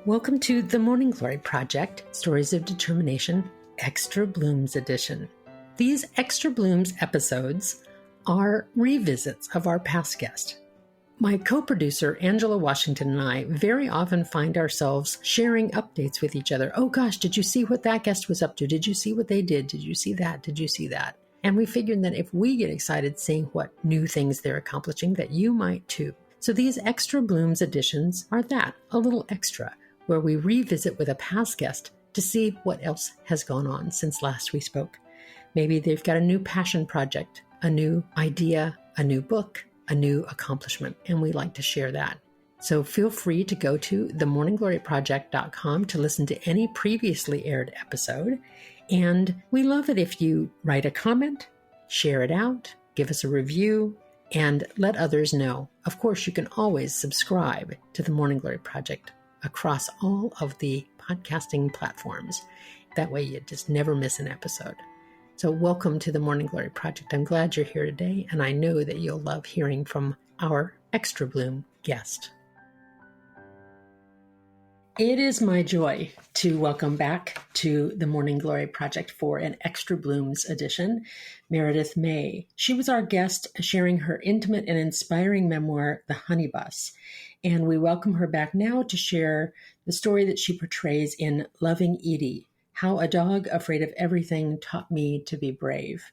Welcome to the Morning Glory Project, Stories of Determination, Extra Blooms Edition. These Extra Blooms episodes are revisits of our past guest. My co-producer, Angela Washington, and I very often find ourselves sharing updates with each other. Oh gosh, did you see what that guest was up to? Did you see what they did? Did you see that? Did you see that? And we figured that if we get excited seeing what new things they're accomplishing, that you might too. So these Extra Blooms editions are that, a little extra, where we revisit with a past guest to see what else has gone on since last we spoke. Maybe they've got a new passion project, a new idea, a new book, a new accomplishment, and we like to share that. So feel free to go to themorninggloryproject.com to listen to any previously aired episode. And we love it if you write a comment, share it out, give us a review, and let others know. Of course, you can always subscribe to the Morning Glory Project across all of the podcasting platforms. That way you just never miss an episode. So welcome to the Morning Glory Project. I'm glad you're here today, and I know that you'll love hearing from our Extra Bloom guest. It is my joy to welcome back to the Morning Glory Project for an Extra Blooms edition, Meredith May. She was our guest sharing her intimate and inspiring memoir, The Honey Bus. And we welcome her back now to share the story that she portrays in Loving Edie, How a Dog Afraid of Everything Taught Me to Be Brave.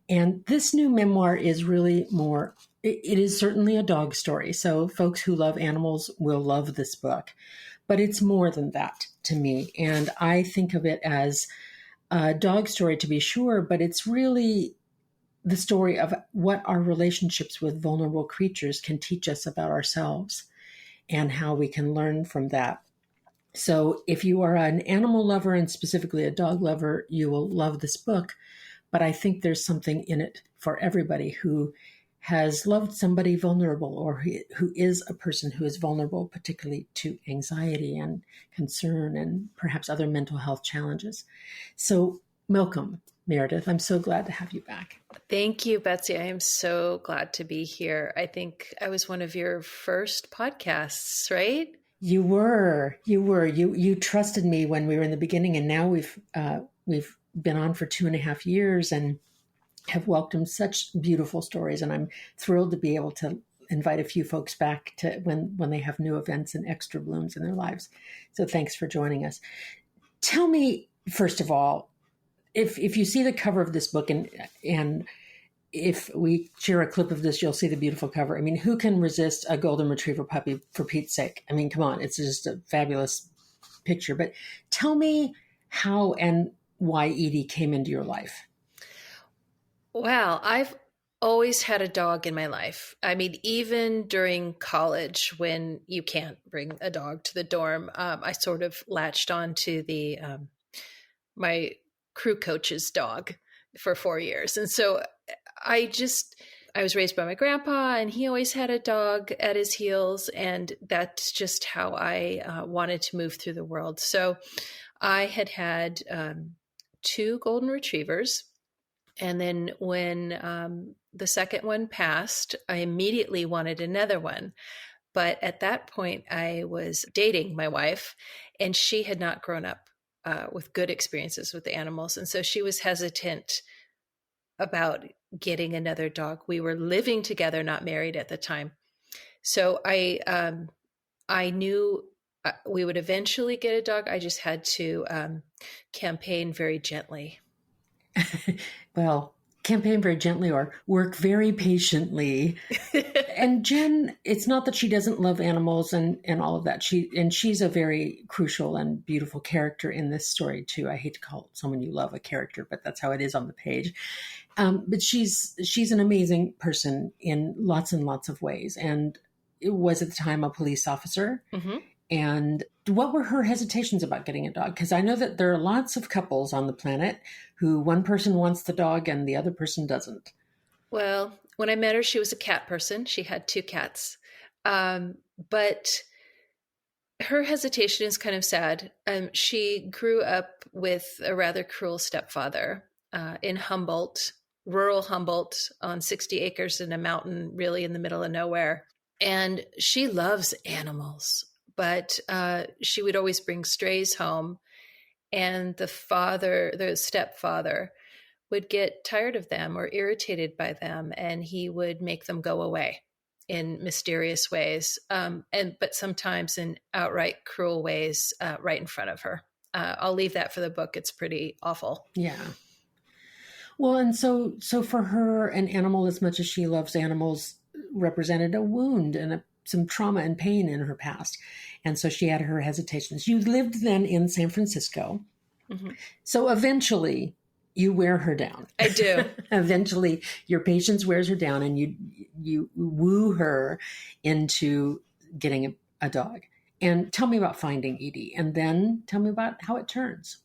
And this new memoir is really more, it is certainly a dog story. So folks who love animals will love this book. But it's more than that to me. And I think of it as a dog story to be sure, but it's really the story of what our relationships with vulnerable creatures can teach us about ourselves and how we can learn from that. So if you are an animal lover and specifically a dog lover, you will love this book. But I think there's something in it for everybody who has loved somebody vulnerable or who is a person who is vulnerable, particularly to anxiety and concern and perhaps other mental health challenges. So welcome, Meredith. I'm so glad to have you back. Thank you, Betsy. I am so glad to be here. I think I was one of your first podcasts, right? You were. You trusted me when we were in the beginning, and now we've been on for 2.5 years and have welcomed such beautiful stories. And I'm thrilled to be able to invite a few folks back to when they have new events and extra blooms in their lives. So thanks for joining us. Tell me, first of all, if you see the cover of this book and if we share a clip of this, you'll see the beautiful cover. I mean, who can resist a golden retriever puppy, for Pete's sake? I mean, come on, it's just a fabulous picture. But tell me how and why Edie came into your life. Well, I've always had a dog in my life. I mean, even during college when you can't bring a dog to the dorm, I sort of latched on to my crew coach's dog for 4 years. And so I was raised by my grandpa, and he always had a dog at his heels. And that's just how I wanted to move through the world. So I had 2 golden retrievers. And then when the second one passed, I immediately wanted another one. But at that point, I was dating my wife, and she had not grown up with good experiences with the animals. And so she was hesitant about getting another dog. We were living together, not married at the time. So I knew we would eventually get a dog. I just had to campaign very gently. Well, campaign very gently or work very patiently. And Jen, it's not that she doesn't love animals and all of that. She's a very crucial and beautiful character in this story too. I hate to call someone you love a character, but that's how it is on the page. But she's an amazing person in lots and lots of ways. And it was at the time a police officer. Mm-hmm. And what were her hesitations about getting a dog? Because I know that there are lots of couples on the planet who one person wants the dog and the other person doesn't. Well, when I met her, she was a cat person. She had 2 cats. But her hesitation is kind of sad. She grew up with a rather cruel stepfather in Humboldt, rural Humboldt, on 60 acres in a mountain, really in the middle of nowhere. And she loves animals. but she would always bring strays home, and the stepfather, would get tired of them or irritated by them, and he would make them go away in mysterious ways, but sometimes in outright cruel ways, right in front of her. I'll leave that for the book. It's pretty awful. Yeah. Well, and so for her, an animal, as much as she loves animals, represented a wound and some trauma and pain in her past. And so she had her hesitations. You lived then in San Francisco. Mm-hmm. So eventually you wear her down. I do. Eventually your patience wears her down, and you woo her into getting a dog. And tell me about finding Edie, and then tell me about how it turns.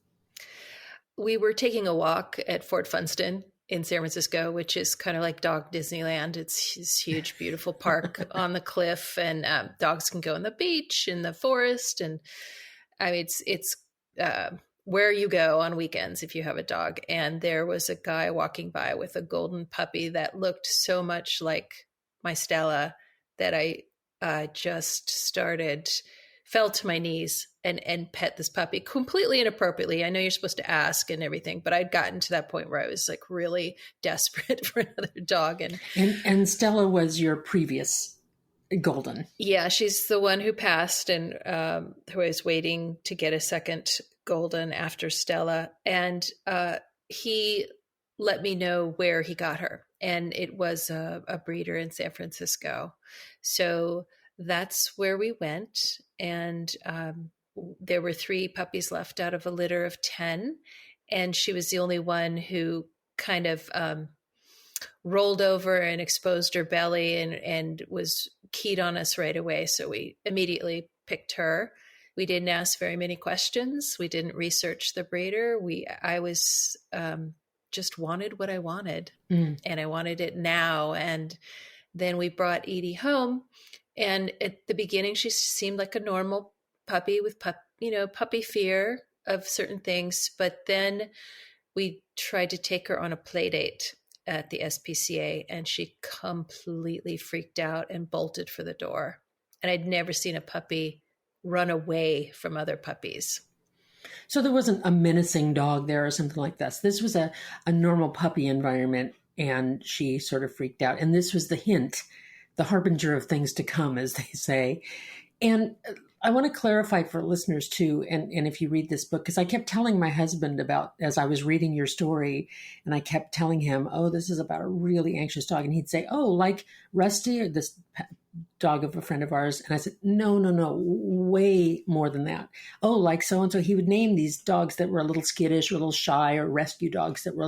We were taking a walk at Fort Funston in San Francisco, which is kind of like dog Disneyland. It's this huge, beautiful park on the cliff, and dogs can go on the beach, in the forest. And I mean, it's where you go on weekends if you have a dog. And there was a guy walking by with a golden puppy that looked so much like my Stella that I just fell to my knees and pet this puppy completely inappropriately. I know you're supposed to ask and everything, but I'd gotten to that point where I was like really desperate for another dog. And Stella was your previous golden. Yeah, she's the one who passed, and who was waiting to get a second golden after Stella. And he let me know where he got her. And it was a breeder in San Francisco. So that's where we went. And there were 3 puppies left out of a litter of 10. And she was the only one who kind of rolled over and exposed her belly and was keyed on us right away. So we immediately picked her. We didn't ask very many questions. We didn't research the breeder. I was just wanted what I wanted, and I wanted it now. And then we brought Edie home. And at the beginning, she seemed like a normal puppy with puppy fear of certain things. But then we tried to take her on a play date at the SPCA, and she completely freaked out and bolted for the door. And I'd never seen a puppy run away from other puppies. So there wasn't a menacing dog there or something like this. This was a normal puppy environment, and she sort of freaked out. And this was the hint, the harbinger of things to come, as they say. And I want to clarify for listeners too, and if you read this book, because I kept telling my husband about, as I was reading your story, and I kept telling him, oh, this is about a really anxious dog. And he'd say, oh, like Rusty, or this dog of a friend of ours. And I said, no, way more than that. Oh, like so-and-so. He would name these dogs that were a little skittish or a little shy, or rescue dogs that were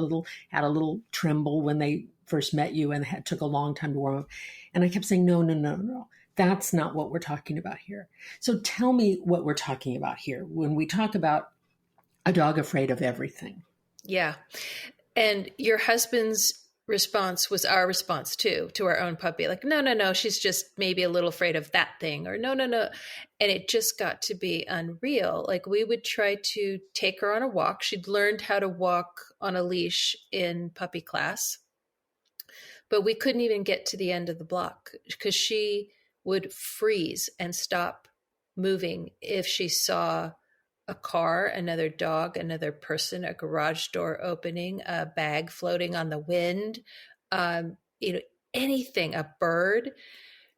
had a little tremble when they first met you and took a long time to warm up. And I kept saying, no. That's not what we're talking about here. So tell me what we're talking about here when we talk about a dog afraid of everything. Yeah. And your husband's response was our response too, to our own puppy. Like, no, she's just maybe a little afraid of that thing, or no. And it just got to be unreal. Like, we would try to take her on a walk. She'd learned how to walk on a leash in puppy class, but we couldn't even get to the end of the block because she would freeze and stop moving if she saw a car, another dog, another person, a garage door opening, a bag floating on the wind, anything, a bird.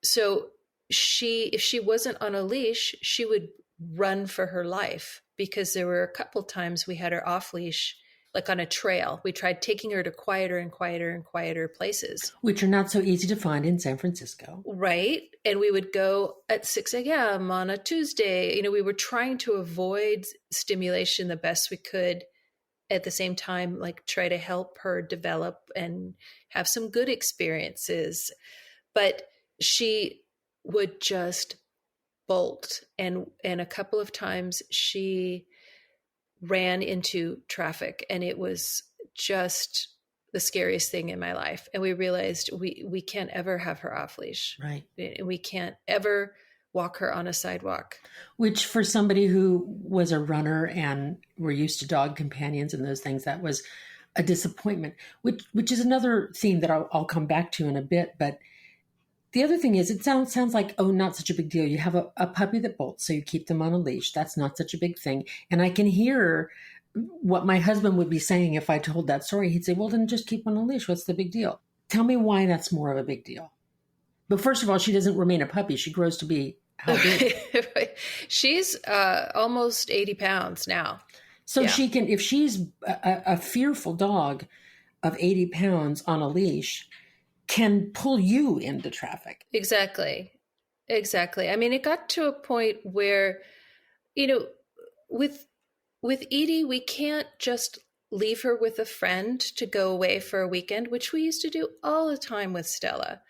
So if she wasn't on a leash, she would run for her life, because there were a couple times we had her off leash, like on a trail. We tried taking her to quieter and quieter and quieter places, which are not so easy to find in San Francisco. Right. And we would go at 6 a.m. on a Tuesday. We were trying to avoid stimulation the best we could, at the same time, like, try to help her develop and have some good experiences. But she would just bolt. And a couple of times she ran into traffic, and it was just the scariest thing in my life. And we realized we can't ever have her off leash. Right. We can't ever walk her on a sidewalk. Which, for somebody who was a runner and were used to dog companions and those things, that was a disappointment, which is another theme that I'll come back to in a bit. But The other thing is, it sounds like, oh, not such a big deal. You have a puppy that bolts, so you keep them on a leash. That's not such a big thing. And I can hear what my husband would be saying if I told that story. He'd say, well, then just keep on a leash. What's the big deal? Tell me why that's more of a big deal. But first of all, she doesn't remain a puppy. She grows to be how big? She's almost 80 pounds now. So yeah. She can, if she's a fearful dog of 80 pounds on a leash, can pull you into traffic. Exactly. I mean, it got to a point where, with Edie, we can't just leave her with a friend to go away for a weekend, which we used to do all the time with Stella.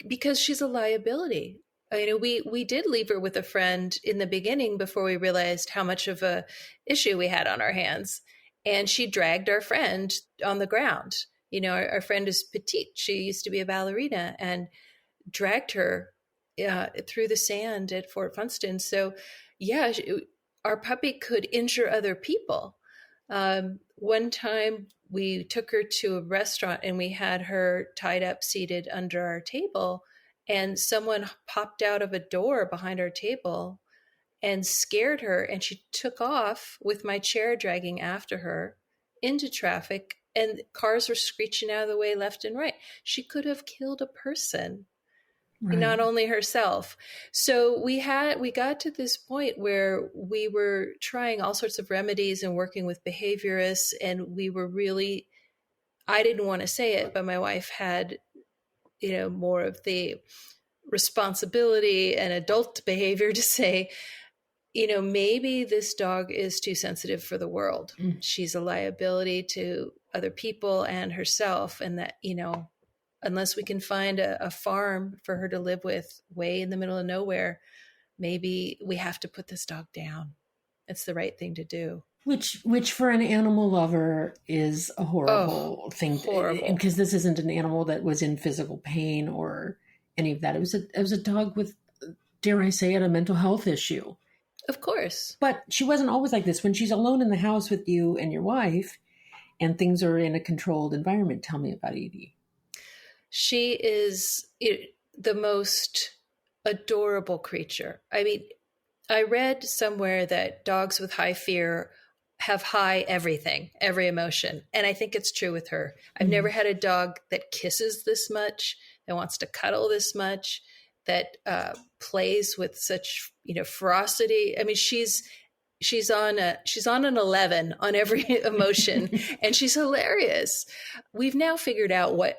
Because she's a liability. We did leave her with a friend in the beginning before we realized how much of a issue we had on our hands. And she dragged our friend on the ground. Our friend is petite. She used to be a ballerina, and dragged her through the sand at Fort Funston. So yeah, our puppy could injure other people. One time we took her to a restaurant and we had her tied up, seated under our table, and someone popped out of a door behind our table and scared her. And she took off with my chair dragging after her into traffic, and cars were screeching out of the way left and right. She could have killed a person. Right. Not only herself. So we got to this point where we were trying all sorts of remedies and working with behaviorists, and we were really, I didn't want to say it, but my wife had, more of the responsibility and adult behavior to say, maybe this dog is too sensitive for the world. Mm. She's a liability to other people and herself, and that, unless we can find a farm for her to live with way in the middle of nowhere, maybe we have to put this dog down. It's the right thing to do. Which for an animal lover is a horrible thing. Horrible. Because this isn't an animal that was in physical pain or any of that. It was a dog with, dare I say it, a mental health issue. Of course. But she wasn't always like this. When she's alone in the house with you and your wife and things are in a controlled environment, tell me about Edie. She is the most adorable creature. I mean, I read somewhere that dogs with high fear have high everything, every emotion. And I think it's true with her. I've never had a dog that kisses this much, that wants to cuddle this much, that plays with such, ferocity. I mean, she's on an 11 on every emotion, and she's hilarious. We've now figured out what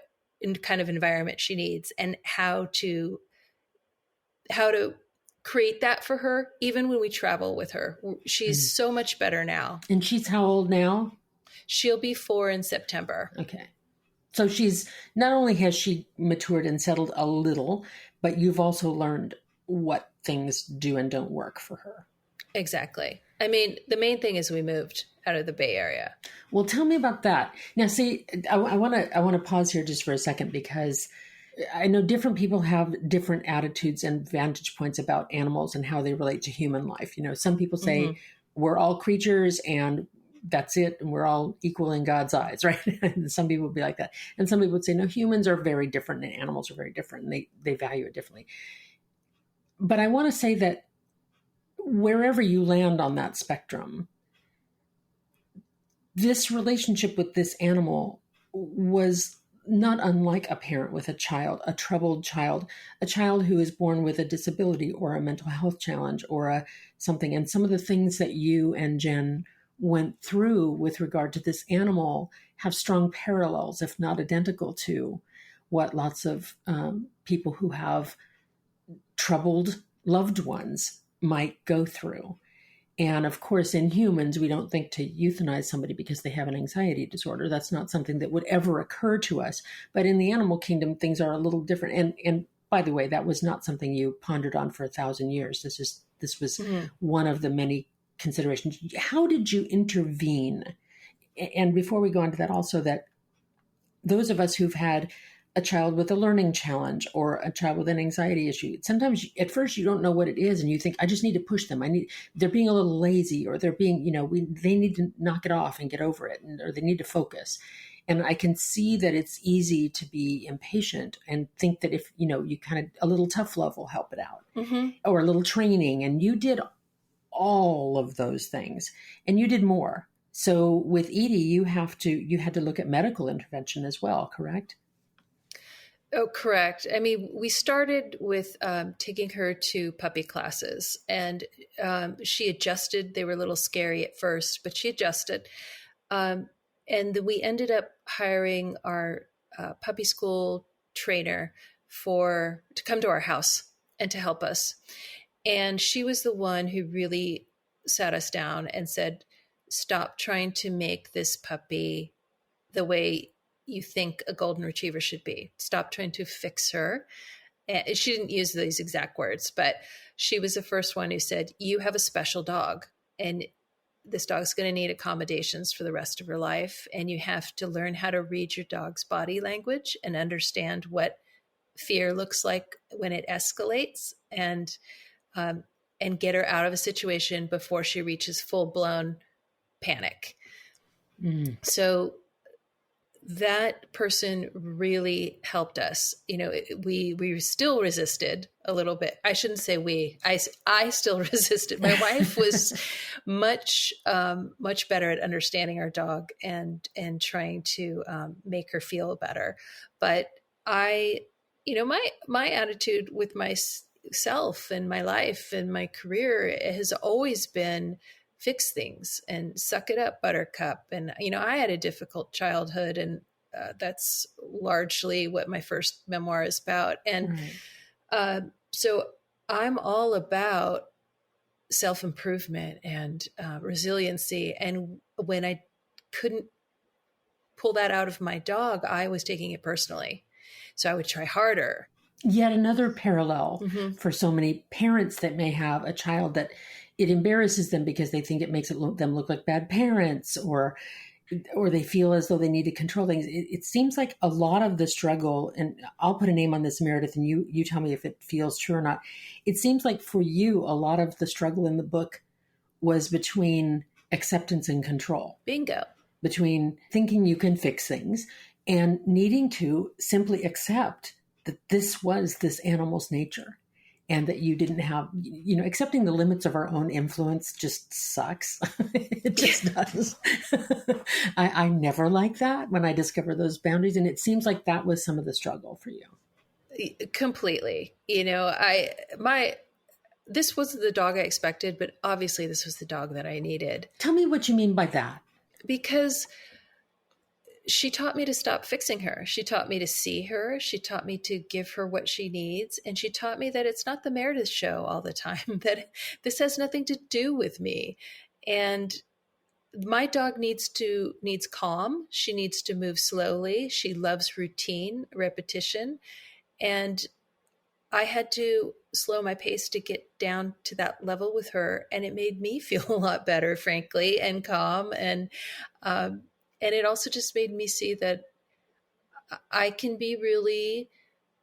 kind of environment she needs and how to create that for her, even when we travel with her. She's so much better now. And she's how old now? She'll be 4 in September. Okay. So she's, not only has she matured and settled a little, but you've also learned what things do and don't work for her. Exactly. I mean, the main thing is we moved out of the Bay Area. Well, tell me about that. Now, see, I want to pause here just for a second, because I know different people have different attitudes and vantage points about animals and how they relate to human life. Some people say we're all creatures and that's it, and we're all equal in God's eyes, right? And some people would be like that. And some people would say, no, humans are very different and animals are very different, and they value it differently. But I want to say that wherever you land on that spectrum, this relationship with this animal was not unlike a parent with a child, a troubled child, a child who is born with a disability or a mental health challenge or something. And some of the things that you and Jen went through with regard to this animal have strong parallels, if not identical, to what lots of people who have troubled loved ones might go through. And of course, in humans, we don't think to euthanize somebody because they have an anxiety disorder. That's not something that would ever occur to us. But in the animal kingdom, things are a little different. And by the way, that was not something you pondered on for 1,000 years. This was one of the many considerations. How did you intervene? And before we go on to that, also that those of us who've had a child with a learning challenge or a child with an anxiety issue, sometimes at first you don't know what it is, and you think, I just need to push them. They're being a little lazy, or they're being, they need to knock it off and get over it, or they need to focus. And I can see that it's easy to be impatient and think that if, you kind of, a little tough love will help it out, or a little training. And you did all of those things, and you did more. So with Edie, you had to look at medical intervention as well, correct? Oh, correct. I mean, we started with taking her to puppy classes, and she adjusted. They were a little scary at first, but she adjusted. And we ended up hiring our puppy school trainer to come to our house and to help us. And she was the one who really sat us down and said, stop trying to make this puppy the way you think a golden retriever should be. Stop trying to fix her. And she didn't use these exact words, but she was the first one who said, you have a special dog, and this dog's going to need accommodations for the rest of her life. And you have to learn how to read your dog's body language and understand what fear looks like when it escalates, and get her out of a situation before she reaches full-blown panic. So that person really helped us. We still resisted a little bit. I shouldn't say we. I still resisted. My wife was much better at understanding our dog and trying to make her feel better. But my attitude with myself and my life and my career has always been fix things and suck it up, buttercup. And, I had a difficult childhood, and that's largely what my first memoir is about. And so I'm all about self-improvement and resiliency. And when I couldn't pull that out of my dog, I was taking it personally. So I would try harder. Yet another parallel for so many parents that may have a child that it embarrasses them because they think it makes them look like bad parents, or they feel as though they need to control things. It seems like a lot of the struggle, and I'll put a name on this, Meredith, and you tell me if it feels true or not. It seems like for you, a lot of the struggle in the book was between acceptance and control. Bingo. Between thinking you can fix things and needing to simply accept that this was this animal's nature, and that you didn't have, accepting the limits of our own influence just sucks. It just does. I never like that when I discover those boundaries. And it seems like that was some of the struggle for you. Completely. This wasn't the dog I expected, but obviously this was the dog that I needed. Tell me what you mean by that. Because she taught me to stop fixing her. She taught me to see her. She taught me to give her what she needs. And she taught me that it's not the Meredith show all the time, that this has nothing to do with me. And my dog needs calm. She needs to move slowly. She loves routine, repetition. And I had to slow my pace to get down to that level with her. And it made me feel a lot better, frankly, and calm. And it also just made me see that I can be really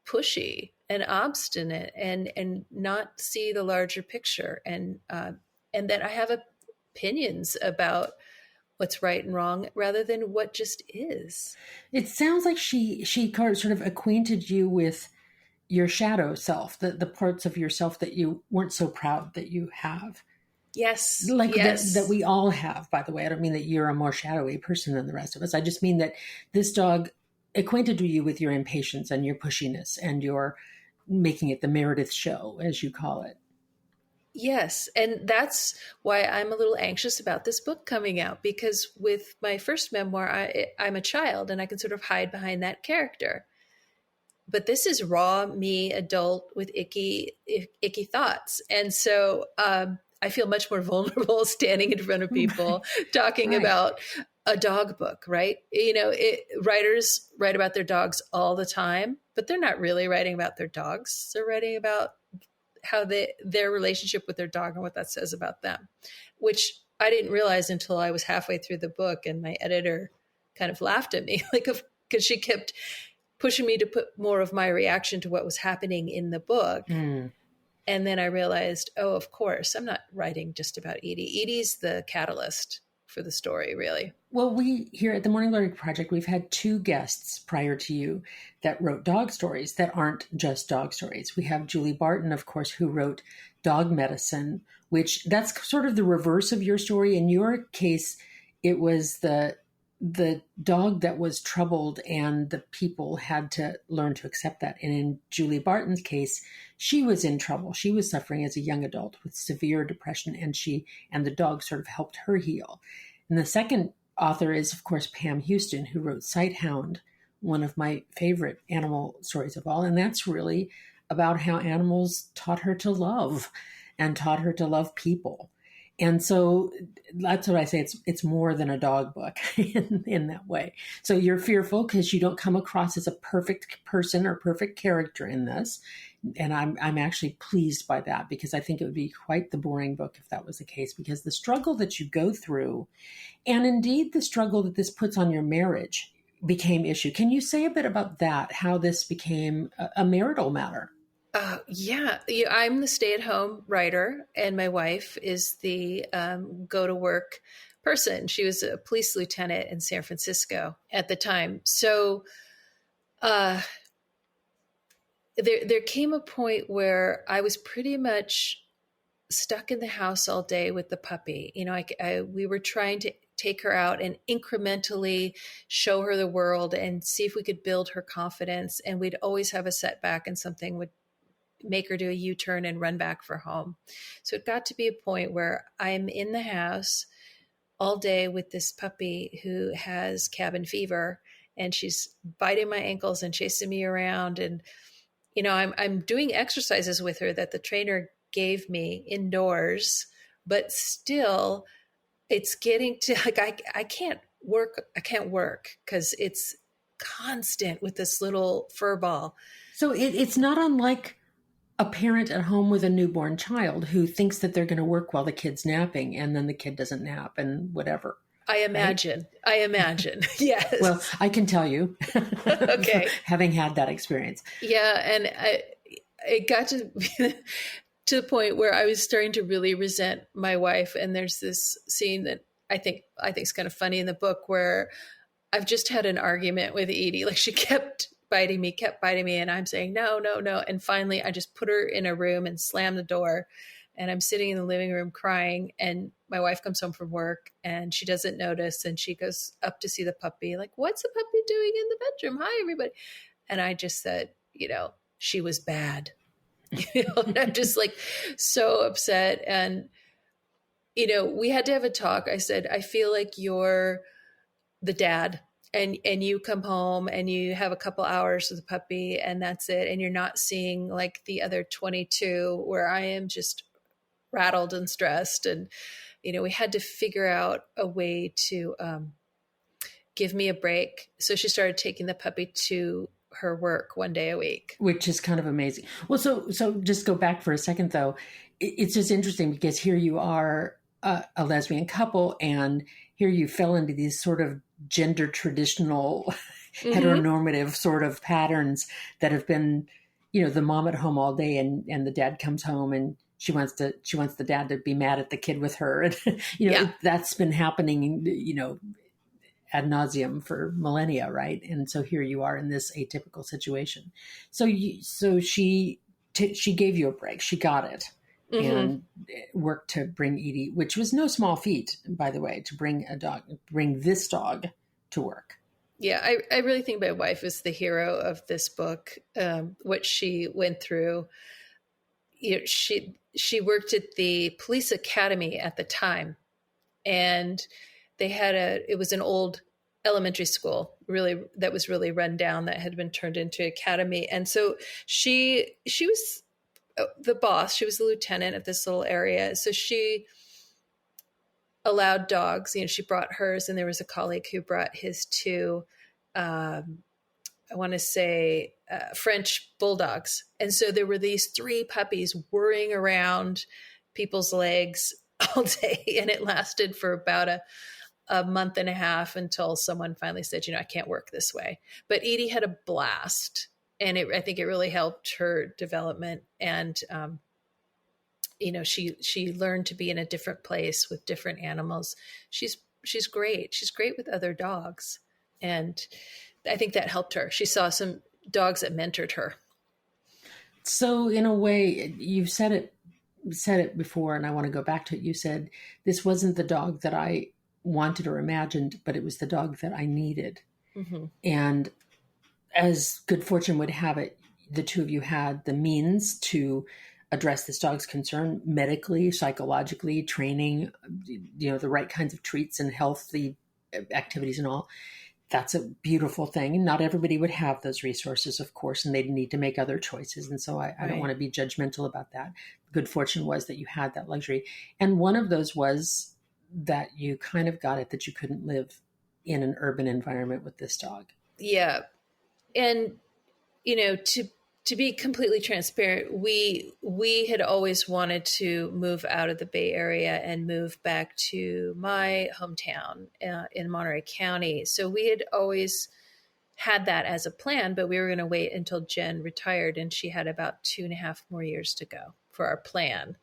pushy and obstinate and not see the larger picture. And that I have opinions about what's right and wrong rather than what just is. It sounds like she sort of acquainted you with your shadow self, the parts of yourself that you weren't so proud that you have. Yes. Yes. That we all have, by the way. I don't mean that you're a more shadowy person than the rest of us. I just mean that this dog acquainted you with your impatience and your pushiness and your making it the Meredith show, as you call it. Yes. And that's why I'm a little anxious about this book coming out, because with my first memoir, I'm a child and I can sort of hide behind that character. But this is raw me, adult with icky thoughts. And so I feel much more vulnerable standing in front of people talking about a dog book, right? Writers write about their dogs all the time, but they're not really writing about their dogs. They're writing about how their relationship with their dog and what that says about them, which I didn't realize until I was halfway through the book, and my editor kind of laughed at me, because she kept pushing me to put more of my reaction to what was happening in the book. And then I realized, oh, of course, I'm not writing just about Edie. Edie's the catalyst. for the story, really. Well, we here at the Morning Glory Project, we've had 2 guests prior to you that wrote dog stories that aren't just dog stories. We have Julie Barton, of course, who wrote Dog Medicine, which that's sort of the reverse of your story. In your case, it was the dog that was troubled and the people had to learn to accept that. And in Julie Barton's case, she was in trouble. She was suffering as a young adult with severe depression, and the dog sort of helped her heal. And the second author is, of course, Pam Houston, who wrote Sighthound, one of my favorite animal stories of all. And that's really about how animals taught her to love and taught her to love people. And so that's what I say. It's more than a dog book in that way. So you're fearful because you don't come across as a perfect person or perfect character in this. And I'm actually pleased by that, because I think it would be quite the boring book if that was the case, because the struggle that you go through, and indeed the struggle that this puts on your marriage, became issue. Can you say a bit about that, how this became a marital matter? Yeah, I'm the stay-at-home writer, and my wife is the go-to-work person. She was a police lieutenant in San Francisco at the time. So there came a point where I was pretty much stuck in the house all day with the puppy. We were trying to take her out and incrementally show her the world and see if we could build her confidence. And we'd always have a setback, and something would make her do a U-turn and run back for home. So it got to be a point where I'm in the house all day with this puppy who has cabin fever, and she's biting my ankles and chasing me around. And, I'm doing exercises with her that the trainer gave me indoors, but still it's getting to I can't work because it's constant with this little fur ball. So it's not unlike a parent at home with a newborn child who thinks that they're going to work while the kid's napping, and then the kid doesn't nap and whatever. I imagine. Yes. Well, I can tell you, okay, having had that experience. Yeah. And it got to the point where I was starting to really resent my wife. And there's this scene that I think is kind of funny in the book, where I've just had an argument with Edie. Like, she kept biting me. And I'm saying, no. And finally I just put her in a room and slammed the door, and I'm sitting in the living room crying. And my wife comes home from work and she doesn't notice. And she goes up to see the puppy, like, what's the puppy doing in the bedroom? Hi, everybody. And I just said, she was bad. And I'm just like so upset. And, we had to have a talk. I said, I feel like you're the dad, and you come home and you have a couple hours with the puppy, and that's it. And you're not seeing like the other 22, where I am just rattled and stressed. And, we had to figure out a way to give me a break. So she started taking the puppy to her work one day a week, which is kind of amazing. Well, so just go back for a second though. It's just interesting because here you are a lesbian couple, and here you fell into these sort of gender traditional heteronormative sort of patterns that have been, the mom at home all day, and the dad comes home and she wants the dad to be mad at the kid with her. And, that's been happening, ad nauseum for millennia. Right. And so here you are in this atypical situation. So she gave you a break. She got it. Mm-hmm. And worked to bring Edie, which was no small feat, by the way, to bring this dog to work. Yeah, I really think my wife is the hero of this book. What she went through. She worked at the police academy at the time, and they had it was an old elementary school, really, that was really run down, that had been turned into academy. And so she was the boss. She was the lieutenant of this little area. So she allowed dogs, she brought hers, and there was a colleague who brought his 2, I want to say French bulldogs. And so there were these 3 puppies whirring around people's legs all day. And it lasted for about a month and a half until someone finally said, I can't work this way. But Edie had a blast. And I think it really helped her development. And, she learned to be in a different place with different animals. She's she's great. She's great with other dogs. And I think that helped her. She saw some dogs that mentored her. So in a way, you've said it before, and I want to go back to it. You said this wasn't the dog that I wanted or imagined, but it was the dog that I needed. Mm-hmm. And as good fortune would have it, the two of you had the means to address this dog's concern medically, psychologically, training, the right kinds of treats and healthy activities and all. That's a beautiful thing. Not everybody would have those resources, of course, and they'd need to make other choices. And so I don't want to be judgmental about that. Good fortune was that you had that luxury. And one of those was that you kind of got it that you couldn't live in an urban environment with this dog. Yeah. And, to be completely transparent, we had always wanted to move out of the Bay Area and move back to my hometown in Monterey County. So we had always had that as a plan, but we were going to wait until Jen retired, and she had about 2.5 more years to go for our plan.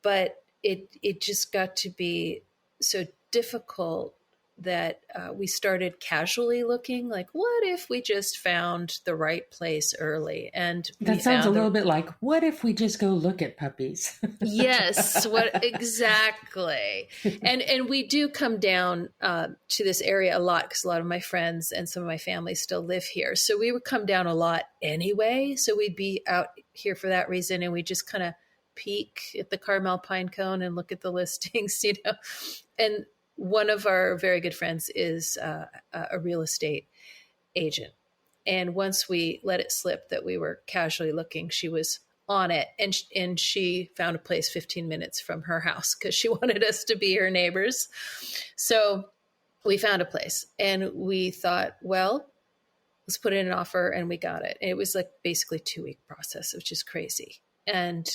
But it just got to be so difficult that we started casually looking like, what if we just found the right place early? And that sounds a little bit like, what if we just go look at puppies? Yes, exactly. And we do come down to this area a lot because a lot of my friends and some of my family still live here. So we would come down a lot anyway. So we'd be out here for that reason. And we just kind of peek at the Carmel pine cone and look at the listings, and one of our very good friends is a real estate agent. And once we let it slip that we were casually looking, she was on it. And she found a place 15 minutes from her house because she wanted us to be her neighbors. So we found a place and we thought, well, let's put in an offer, and we got it. And it was like basically a 2-week process, which is crazy. And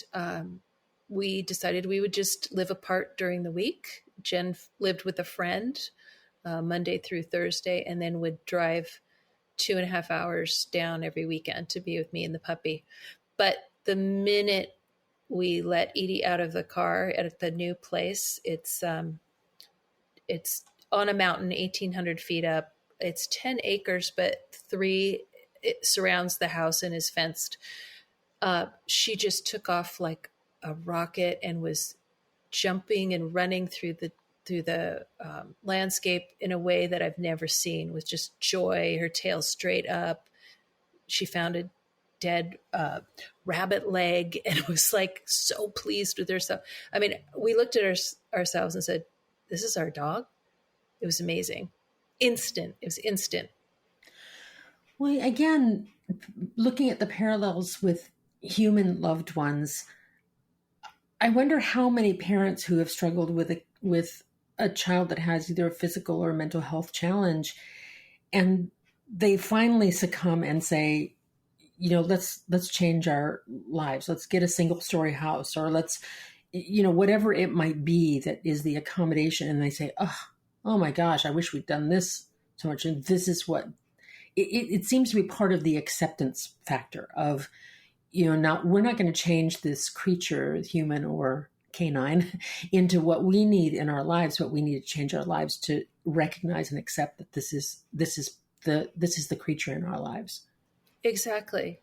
we decided we would just live apart during the week. Jen lived with a friend Monday through Thursday, and then would drive 2.5 hours down every weekend to be with me and the puppy. But the minute we let Edie out of the car at the new place, it's on a mountain, 1,800 feet up. It's 10 acres, but 3 it surrounds the house and is fenced. She just took off like a rocket and was jumping and running through the landscape in a way that I've never seen, with just joy, her tail straight up. She found a dead rabbit leg and was like so pleased with herself. I mean, we looked at ourselves and said, this is our dog. It was amazing. Instant. It was instant. Well, again, looking at the parallels with human loved ones, I wonder how many parents who have struggled with a child that has either a physical or mental health challenge, and they finally succumb and say, let's change our lives. Let's get a single story house, or let's, whatever it might be that is the accommodation. And they say, oh my gosh, I wish we'd done this so much. And this is what it seems to be part of the acceptance factor of, we're not going to change this creature, human or canine, into what we need in our lives, but we need to change our lives to recognize and accept that this is the creature in our lives. Exactly.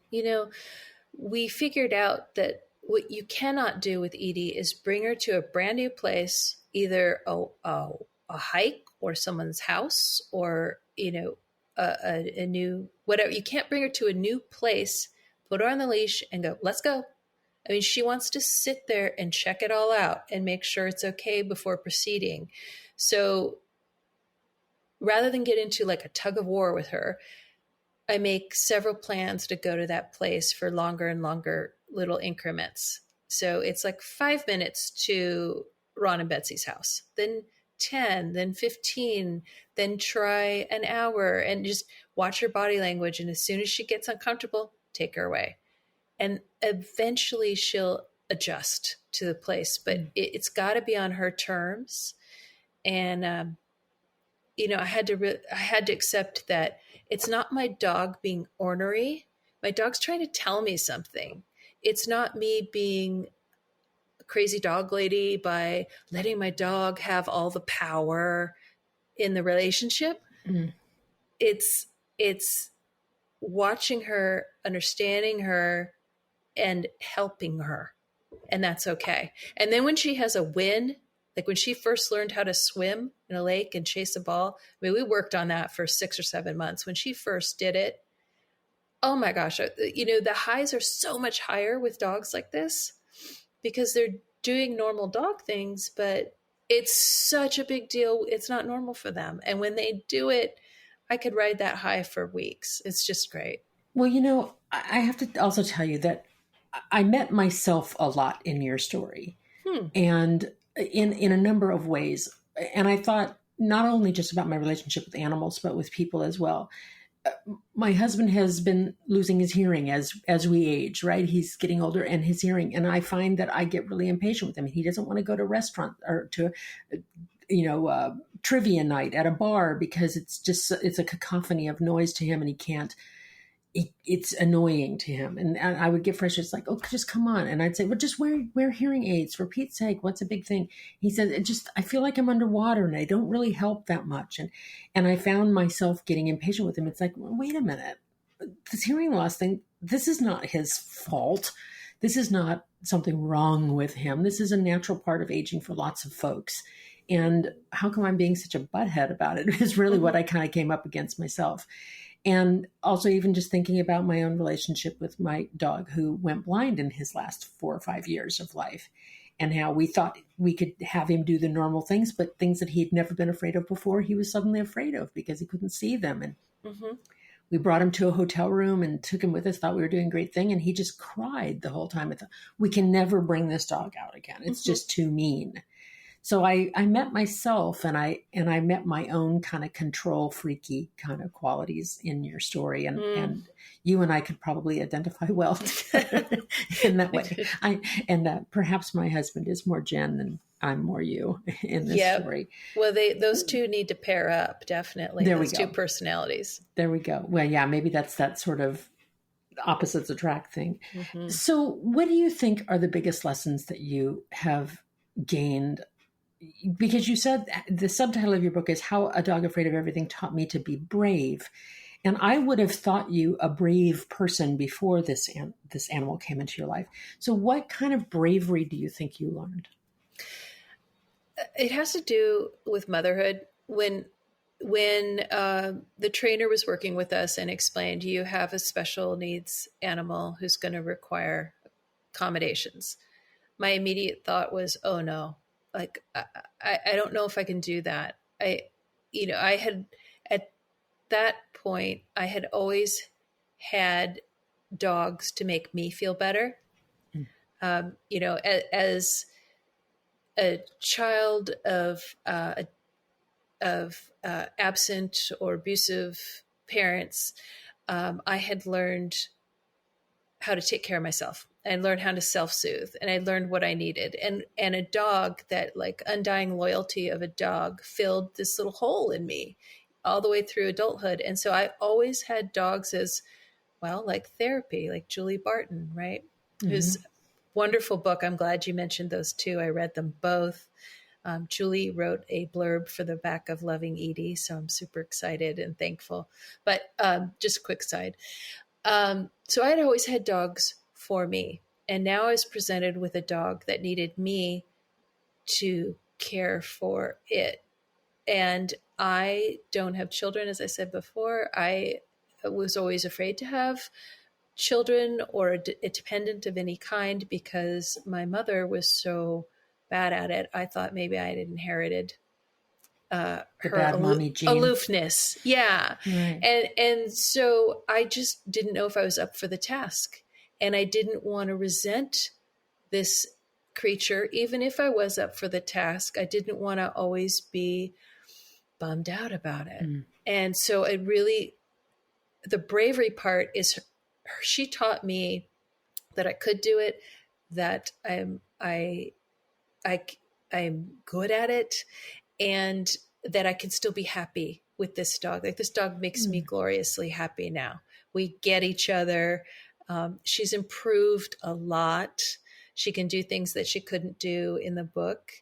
We figured out that what you cannot do with Edie is bring her to a brand new place, either a hike or someone's house, or a new whatever. You can't bring her to a new place, put her on the leash and go, let's go. I mean, she wants to sit there and check it all out and make sure it's okay before proceeding. So rather than get into like a tug of war with her, I make several plans to go to that place for longer and longer little increments. So it's like 5 minutes to Ron and Betsy's house, then 10, then 15, then try an hour, and just watch her body language. And as soon as she gets uncomfortable, take her away. And eventually she'll adjust to the place, but it's got to be on her terms. And, I had to accept that it's not my dog being ornery. My dog's trying to tell me something. It's not me being a crazy dog lady by letting my dog have all the power. in the relationship. Mm. It's watching her, understanding her, and helping her. And that's okay. And then when she has a win, like when she first learned how to swim in a lake and chase a ball, I mean, we worked on that for 6 or 7 months. When she first did it, oh my gosh, the highs are so much higher with dogs like this because they're doing normal dog things, but it's such a big deal. It's not normal for them. And when they do it, I could ride that high for weeks. It's just great. Well, I have to also tell you that I met myself a lot in your story, and in a number of ways. And I thought not only just about my relationship with animals, but with people as well. My husband has been losing his hearing as we age, right? He's getting older and his hearing. And I find that I get really impatient with him. He doesn't want to go to a restaurant or to, trivia night at a bar because it's a cacophony of noise to him and he can't. It's annoying to him. And I would get frustrated. It's like, oh, just come on. And I'd say, well, just wear hearing aids for Pete's sake. What's a big thing? He said, I feel like I'm underwater and I don't really help that much. And I found myself getting impatient with him. It's like, well, wait a minute, this hearing loss thing, this is not his fault. This is not something wrong with him. This is a natural part of aging for lots of folks. And how come I'm being such a butthead about it is really what I kind of came up against myself. And also even just thinking about my own relationship with my dog who went blind in his last 4 or 5 years of life, and how we thought we could have him do the normal things, but things that he'd never been afraid of before, he was suddenly afraid of because he couldn't see them. And we brought him to a hotel room and took him with us, thought we were doing a great thing. And he just cried the whole time. I thought, we can never bring this dog out again. It's just too mean. So I met myself and I met my own kind of control freaky kind of qualities in your story. And you and I could probably identify well in that way. Perhaps my husband is more Jen than I'm more you in this story. Well, those two need to pair up, definitely. There those we go. Two personalities. There we go. Well, yeah, maybe that's that sort of opposites attract thing. So what do you think are the biggest lessons that you have gained? Because you said the subtitle of your book is How a Dog Afraid of Everything Taught Me to Be Brave. And I would have thought you a brave person before this animal came into your life. So what kind of bravery do you think you learned? It has to do with motherhood. When the trainer was working with us and explained, you have a special needs animal who's going to require accommodations, my immediate thought was, oh no. Like, I don't know if I can do that. I had, at that point, I had always had dogs to make me feel better. As a child of absent or abusive parents, I had learned how to take care of myself. I learned how to self-soothe, and I learned what I needed. And a dog, that like undying loyalty of a dog, filled this little hole in me all the way through adulthood. And so I always had dogs as, well, like therapy, like Julie Barton, right? Whose wonderful book. I'm glad you mentioned those two. I read them both. Julie wrote a blurb for the back of Loving Edie, so I'm super excited and thankful. But just a quick side. So I had always had dogs for me. And now I was presented with a dog that needed me to care for it. And I don't have children, as I said before. I was always afraid to have children or a dependent of any kind because my mother was so bad at it. I thought maybe I had inherited her bad mommy gene. Aloofness. Yeah. Right. And so I just didn't know if I was up for the task. And I didn't want to resent this creature, even if I was up for the task. I didn't want to always be bummed out about it. And so the bravery part is she taught me that I could do it, that I'm good at it, and that I can still be happy with this dog. Like, this dog makes me gloriously happy now. We get each other. She's improved a lot. She can do things that she couldn't do in the book.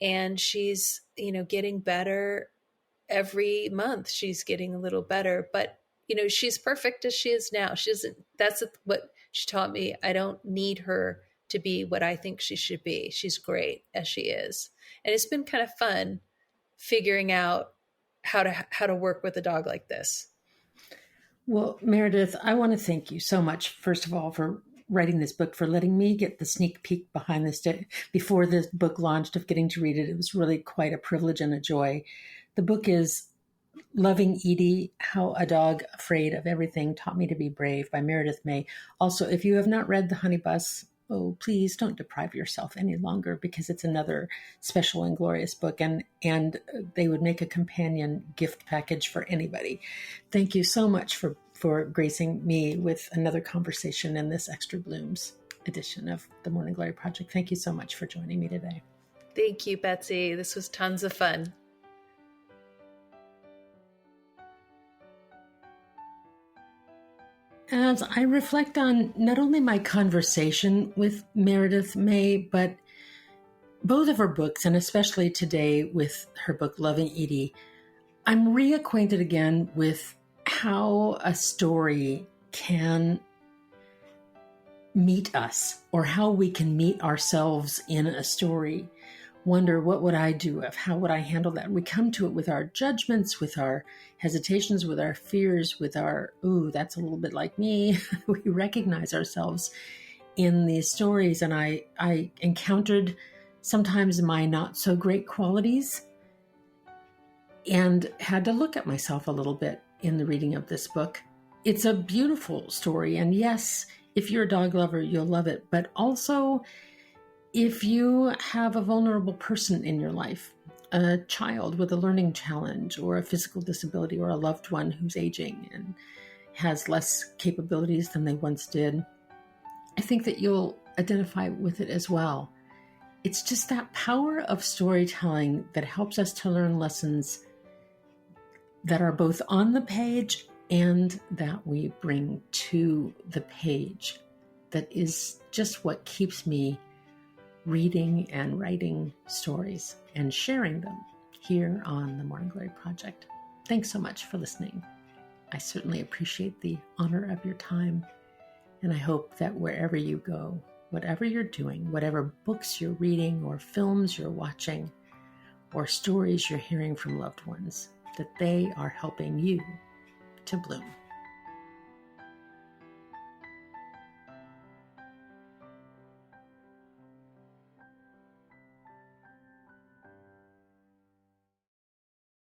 And she's, getting better every month she's getting a little better. But, she's perfect as she is now. She doesn't, that's what she taught me. I don't need her to be what I think she should be. She's great as she is. And it's been kind of fun figuring out how to work with a dog like this. Well, Meredith, I want to thank you so much, first of all, for writing this book, for letting me get the sneak peek behind this day before the book launched, of getting to read it. It was really quite a privilege and a joy. The book is Loving Edie, How a Dog Afraid of Everything Taught Me to Be Brave by Meredith May. Also, if you have not read The Honey Bus, please don't deprive yourself any longer, because it's another special and glorious book, and they would make a companion gift package for anybody. Thank you so much for gracing me with another conversation in this Extra Blooms edition of the Morning Glory Project. Thank you so much for joining me today. Thank you, Betsy. This was tons of fun. As I reflect on not only my conversation with Meredith May, but both of her books, and especially today with her book, Loving Edie, I'm reacquainted again with how a story can meet us, or how we can meet ourselves in a story. Wonder, what would I do? How would I handle that? We come to it with our judgments, with our hesitations, with our fears, with our, ooh, that's a little bit like me. We recognize ourselves in these stories. And I encountered sometimes my not so great qualities, and had to look at myself a little bit in the reading of this book. It's a beautiful story. And yes, if you're a dog lover, you'll love it. But also, if you have a vulnerable person in your life, a child with a learning challenge, or a physical disability, or a loved one who's aging and has less capabilities than they once did, I think that you'll identify with it as well. It's just that power of storytelling that helps us to learn lessons that are both on the page and that we bring to the page. That is just what keeps me reading and writing stories and sharing them here on the Morning Glory Project. Thanks so much for listening. I certainly appreciate the honor of your time, and I hope that wherever you go, whatever you're doing, whatever books you're reading, or films you're watching, or stories you're hearing from loved ones, that they are helping you to bloom.